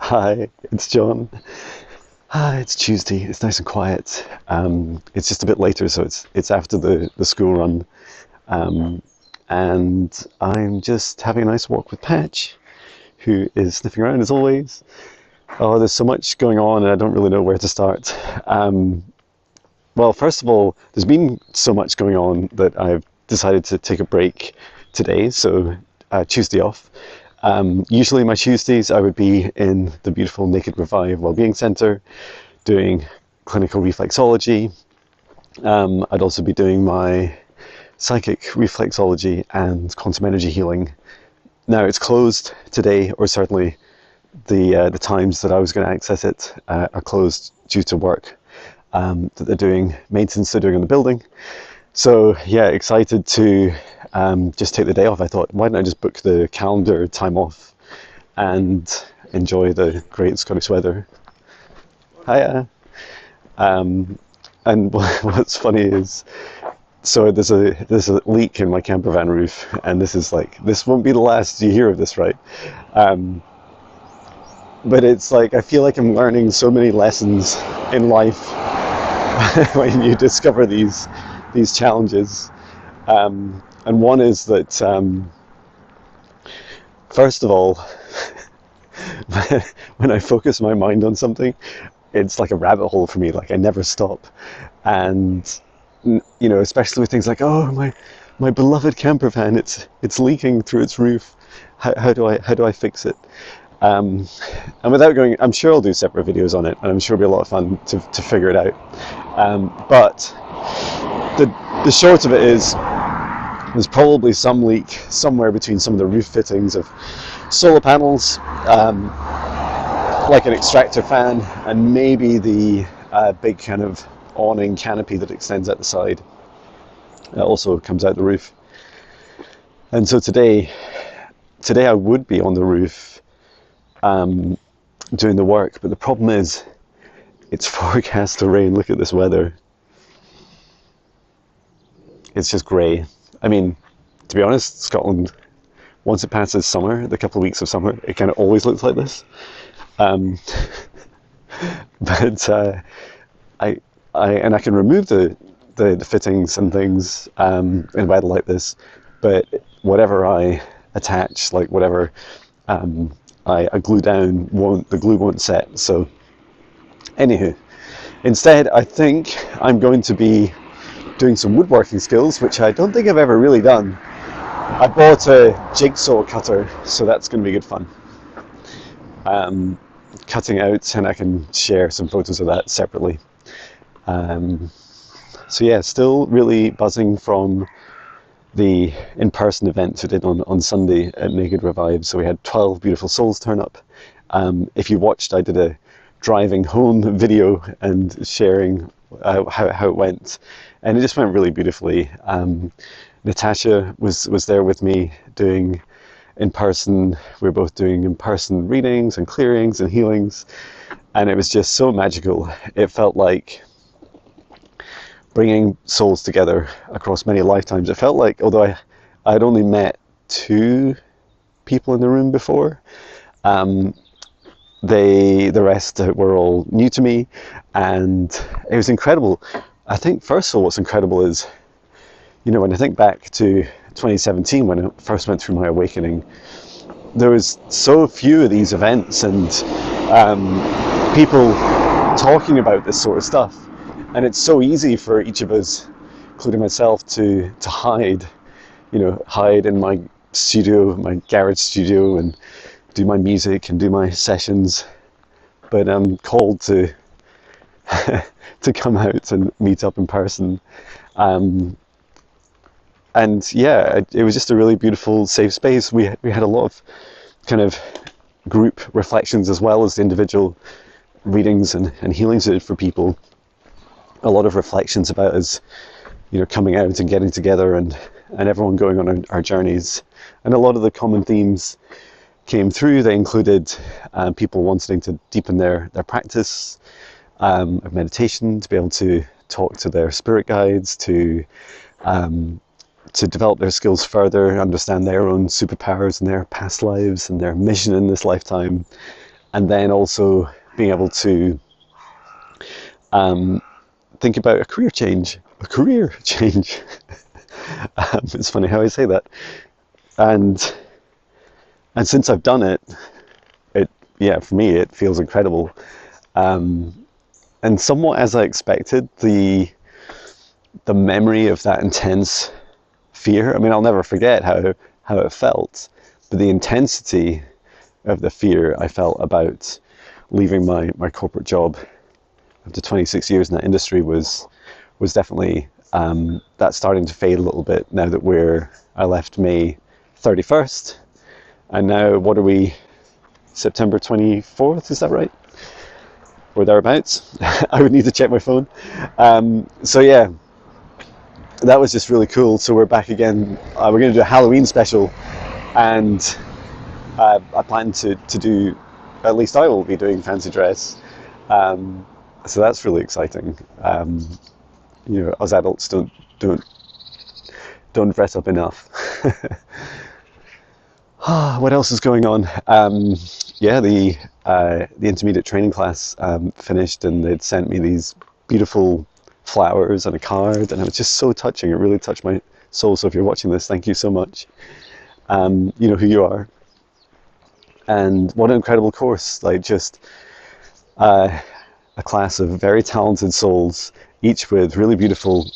Hi, it's John. Hi, it's Tuesday. It's nice and quiet. It's just a bit later, so it's after the school run, um, and I'm just having a nice walk with Patch, who is sniffing around as always. Oh, there's so much going on, and I don't really know where to start. Well, first of all, there's been so much going on that I've decided to take a break today, so Tuesday off. Usually my Tuesdays I would be in the beautiful Naked Revive Wellbeing Centre doing clinical reflexology. I'd also be doing my psychic reflexology and quantum energy healing. Now it's closed today, or certainly the times that I was going to access it are closed due to work that they're doing, maintenance they're doing on the building. So yeah, excited to just take the day off. I thought, why don't I just book the calendar time off and enjoy the great Scottish weather. Hiya. And what's funny is, so there's a leak in my camper van roof, and this won't be the last you hear of this, right? But it's like I feel like I'm learning so many lessons in life when you discover these challenges. And one is that, first of all, when I focus my mind on something, it's like a rabbit hole for me. Like I never stop, and especially with things like, oh, my beloved camper van, it's leaking through its roof. How do I fix it? And without going, I'm sure I'll do separate videos on it, and I'm sure it'll be a lot of fun to figure it out. But the short of it is, there's probably some leak somewhere between some of the roof fittings of solar panels, like an extractor fan, and maybe the big kind of awning canopy that extends out the side. It also comes out the roof. And so today I would be on the roof doing the work, but the problem is it's forecast to rain. Look at this weather. It's just grey. I mean, to be honest, Scotland, once it passes summer, the couple of weeks of summer, it kind of always looks like this. But I can remove the fittings and things in weather like this, but whatever I attach, like whatever I glue down, the glue won't set. So, anywho, instead, I think I'm going to be doing some woodworking skills, which I don't think I've ever really done. I bought a jigsaw cutter, so that's going to be good fun. Cutting out, and I can share some photos of that separately. So yeah, still really buzzing from the in-person event we did on Sunday at Naked Revive. So we had 12 beautiful souls turn up. If you watched, I did a driving home video and sharing how it went, and it just went really beautifully. Natasha was there with me doing in-person. We were both doing in-person readings and clearings and healings, and it was just so magical. It felt like bringing souls together across many lifetimes. It felt like, although I'd only met 2 people in the room before, the rest were all new to me, and it was incredible. I think first of all, what's incredible is, when I think back to 2017 when I first went through my awakening, there was so few of these events and people talking about this sort of stuff, and it's so easy for each of us, including myself, to hide in my studio, my garage studio, and do my music and do my sessions. But I'm called to to come out and meet up in person. And yeah, it was just a really beautiful, safe space. We had a lot of kind of group reflections as well as the individual readings and healings we did for people. A lot of reflections about us, coming out and getting together, and everyone going on our journeys. And a lot of the common themes came through. They included people wanting to deepen their practice of meditation, to be able to talk to their spirit guides, to develop their skills further, understand their own superpowers and their past lives and their mission in this lifetime. and then also being able to think about a career change. It's funny how I say that. And since I've done it, for me, it feels incredible. And somewhat as I expected, the memory of that intense fear, I mean, I'll never forget how it felt, but the intensity of the fear I felt about leaving my corporate job after 26 years in that industry was definitely, that's starting to fade a little bit now that I left May 31st, and now what are we, September 24th, is that right? Or thereabouts. I would need to check my phone. So yeah, that was just really cool. So we're back again. We're going to do a Halloween special, and I plan to do, at least I will be doing fancy dress. So that's really exciting. Us adults don't dress up enough. What else is going on? The intermediate training class finished, and they'd sent me these beautiful flowers and a card, and it was just so touching. It really touched my soul. So if you're watching this, thank you so much. You know who you are. And what an incredible course. Like, just a class of very talented souls, each with really beautiful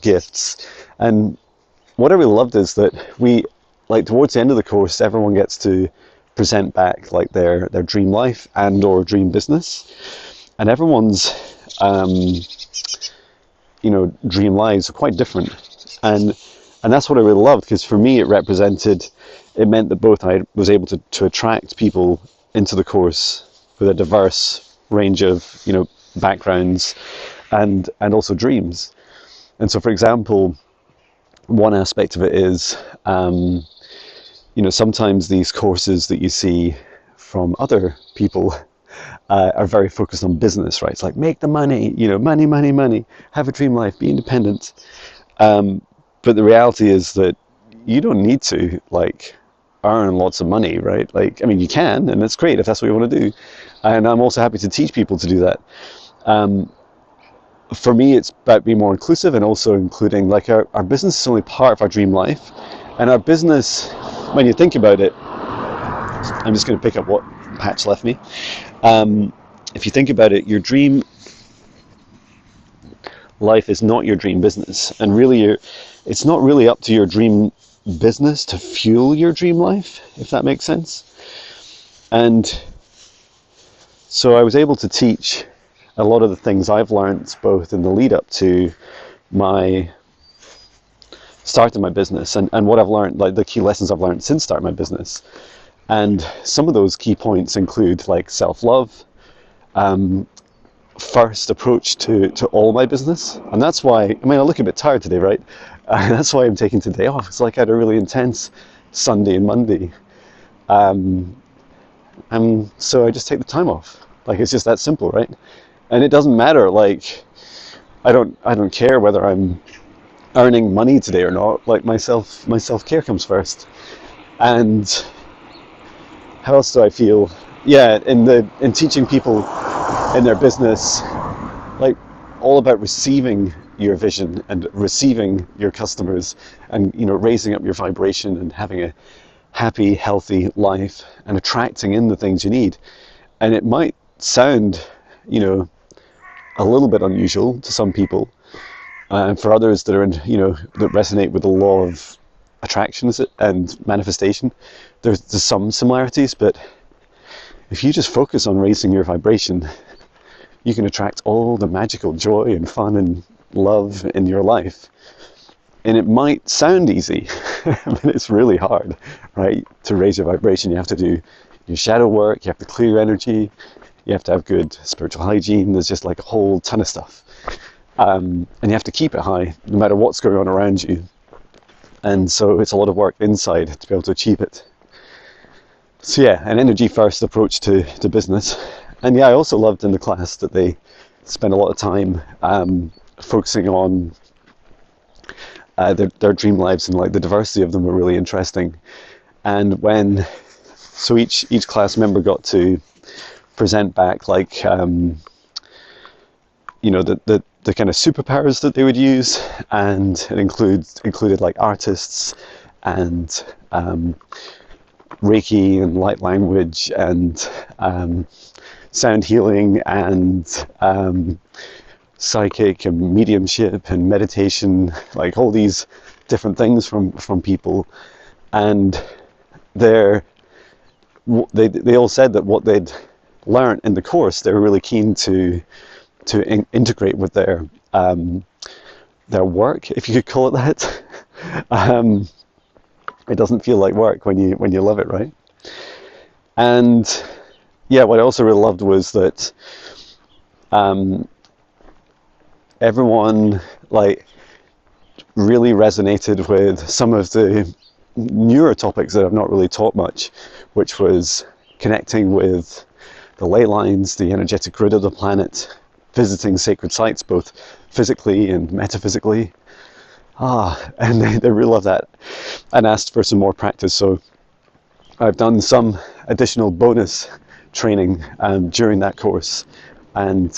gifts. And what I really loved is that towards the end of the course, everyone gets to present back like their dream life and or dream business, and everyone's dream lives are quite different, and that's what I really loved, because for me it meant that both I was able to attract people into the course with a diverse range of backgrounds and also dreams. And so, for example, one aspect of it is sometimes these courses that you see from other people are very focused on business, right? It's like, make the money, money, have a dream life, be independent. But the reality is that you don't need to earn lots of money, right? You can, and it's great if that's what you want to do. And I'm also happy to teach people to do that. For me, it's about being more inclusive, and also including our business is only part of our dream life. And our business, when you think about it, I'm just going to pick up what Patch left me. If you think about it, your dream life is not your dream business. And really, it's not really up to your dream business to fuel your dream life, if that makes sense. And so I was able to teach a lot of the things I've learned both in the lead up to my starting my business, and what I've learned, the key lessons I've learned since starting my business. And some of those key points include self-love, first approach to all my business. And that's why, I look a bit tired today, right? That's why I'm taking today off. It's like I had a really intense Sunday and Monday. And so I just take the time off. It's just that simple, right? And it doesn't matter, I don't care whether I'm earning money today or not. My self-care comes first. And how else do I feel? Yeah, in teaching people in their business, all about receiving your vision and receiving your customers, and raising up your vibration and having a happy, healthy life, and attracting in the things you need. And it might sound, a little bit unusual to some people, and for others that are that resonate with the law of attraction and manifestation, there's some similarities. But if you just focus on raising your vibration, you can attract all the magical joy and fun and love in your life. And it might sound easy, but it's really hard, right? To raise your vibration, you have to do your shadow work, you have to clear your energy, you have to have good spiritual hygiene. There's just a whole ton of stuff. And you have to keep it high, no matter what's going on around you. And so it's a lot of work inside to be able to achieve it. So yeah, an energy first approach to business. And yeah, I also loved in the class that they spent a lot of time focusing on their dream lives, and the diversity of them were really interesting. And so each class member got to present back like you know, the kind of superpowers that they would use, and it included like artists and Reiki and light language and sound healing and psychic and mediumship and meditation, like all these different things from people. And they all said that what they'd learned in the course, they were really keen to integrate with their work, if you could call it that. It doesn't feel like work when you love it, right? And yeah, what I also really loved was that everyone like really resonated with some of the newer topics that I've not really taught much, which was connecting with the ley lines, the energetic grid of the planet, visiting sacred sites, both physically and metaphysically. And they really love that and asked for some more practice. So I've done some additional bonus training during that course, and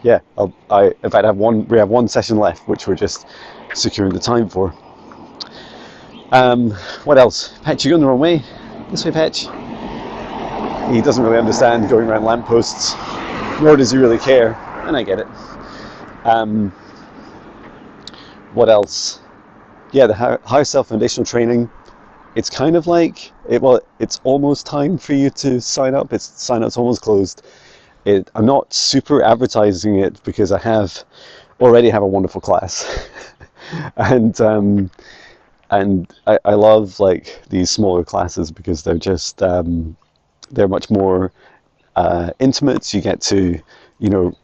yeah, in fact, we have one session left, which we're just securing the time for. What else? Patch, you're going the wrong way. This way, Patch. He doesn't really understand going around lampposts, nor does he really care, and I get it. What else? Yeah, the Higher Self Foundational Training. It's kind of like, it's almost time for you to sign up. Sign-up's almost closed. I'm not super advertising it because I already have a wonderful class. and I love like these smaller classes because they're just, they're much more intimate. You get to, you know,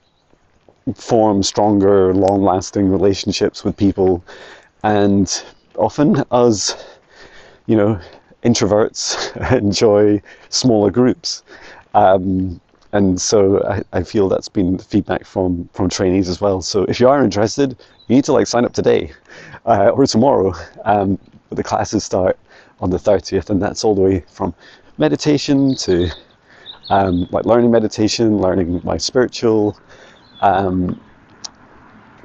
form stronger, long-lasting relationships with people, and often us, you know, introverts enjoy smaller groups, and so I feel that's been feedback from trainees as well. So if you are interested, you need to like sign up today or tomorrow. But the classes start on the 30th, and that's all the way from meditation to like learning meditation, learning my spiritual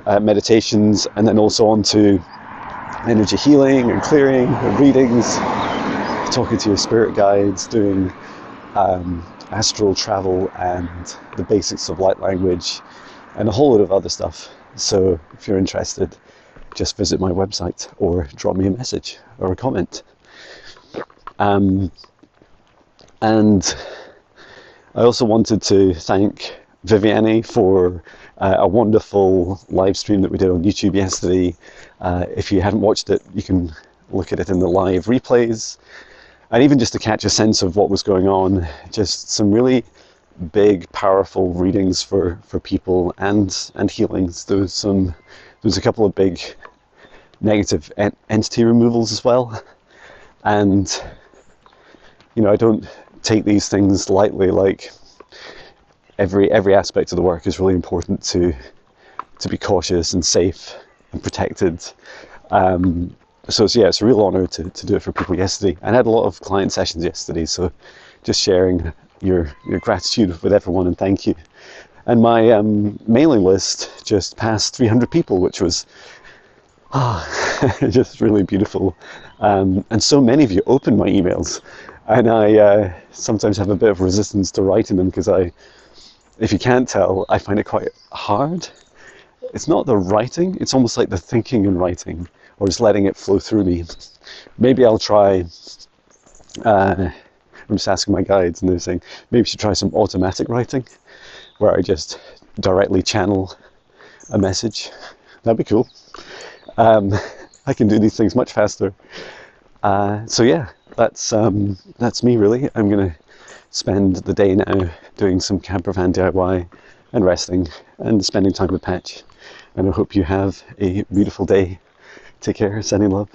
meditations, and then also on to energy healing and clearing and readings, talking to your spirit guides, doing astral travel and the basics of light language, and a whole lot of other stuff. So if you're interested, just visit my website or drop me a message or a comment. And I also wanted to thank Viviane for a wonderful live stream that we did on YouTube yesterday. If you haven't watched it, you can look at it in the live replays. And even just to catch a sense of what was going on, just some really big, powerful readings for people and healings. There was a couple of big negative entity removals as well. And, you know, I don't take these things lightly. Like every aspect of the work is really important to be cautious and safe and protected. So it's a real honour to do it for people yesterday. And I had a lot of client sessions yesterday, so just sharing your gratitude with everyone and thank you. And my mailing list just passed 300 people, which was just really beautiful. And so many of you opened my emails, and I sometimes have a bit of resistance to writing them because if you can't tell, I find it quite hard. It's not the writing, it's almost like the thinking and writing, or just letting it flow through me. Maybe I'll try, I'm just asking my guides, and they're saying, maybe you should try some automatic writing, where I just directly channel a message. That'd be cool. I can do these things much faster. So yeah, that's me really. I'm gonna spend the day now doing some campervan DIY and resting and spending time with Patch. And I hope you have a beautiful day. Take care, sending love.